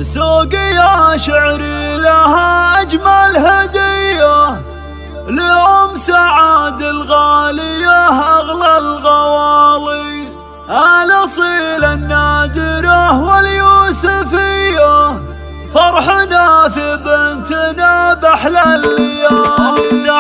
سوقي يا شعري لها أجمل هدية لأم سعاد الغالية أغلى الغوالي، الأصيل النادرة واليوسفية، فرحنا في بنتنا بأحلى الليالي.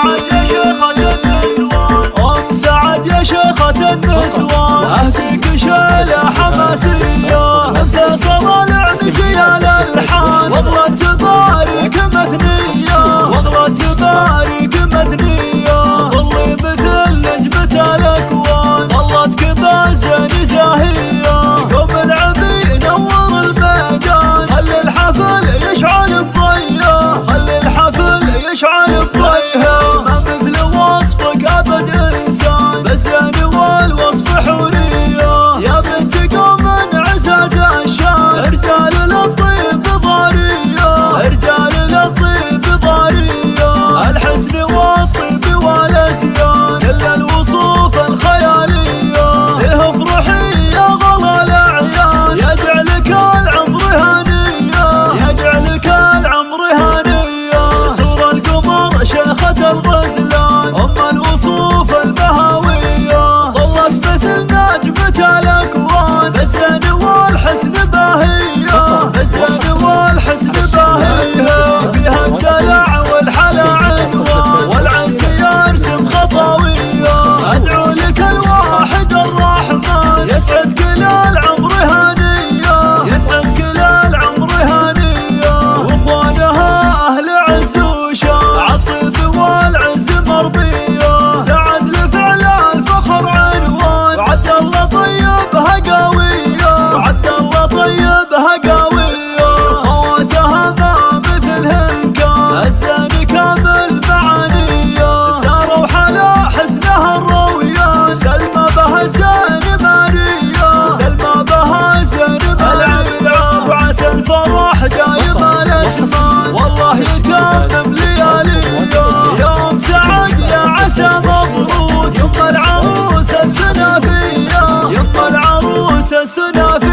أم سعد يا شيخة النسوان أهديك شيلة حماسية من فيصل العنزي للحان، والله تبارك مثنية والله تبارك مثنية، ظلي مثل نجمة الأكوان الله تكبى زين زاهية، يوم العبي نور الميدان خلي الحفل يشعل بضيه، خلي الحفل يشعل بضيه، ما مثل وصفك أبد إنسان بالزين والوصف حورية، يا بنت قوم عزاز الشان رجال للطيب ضارية، رجال للطيب ضارية، الحسن والطيب والأزيان كل الوصوف الخيالية، إيه افرحي يا غلا الأعيان يجعلك العمر هنية، يجعلك العمر هنية، سور القمر شيخة الغزلان أم الوصوف البهوية، ظلت مثل نجمة الأكوان بالزين والحسن باهية، بالزين والحسن باهية، فيها الدلع والحلا عنوان والعنس يرسم خطوية، أدعو لك الواحد الرحمن يسعد كل العمر هنية، يسعد كل العمر هنية، واخوانها أهل عز وشان عالطيب والعز مربية، سعد لفعل الفخر عنوان وعد الله طيبها قوية، وعد الله طيبها قوية، خواتها ما مثلهن كان الزين كامل معانية، ساروا حلا حزنها الرويان سلمى بها زين مارية، سلمى بها زين مارية، العيد وعسى الفرح دايم الأزمان والله يتمم ليالية، يوم سعد يا عسى مبروك يما العروس السنافية، يما العروس السنافية.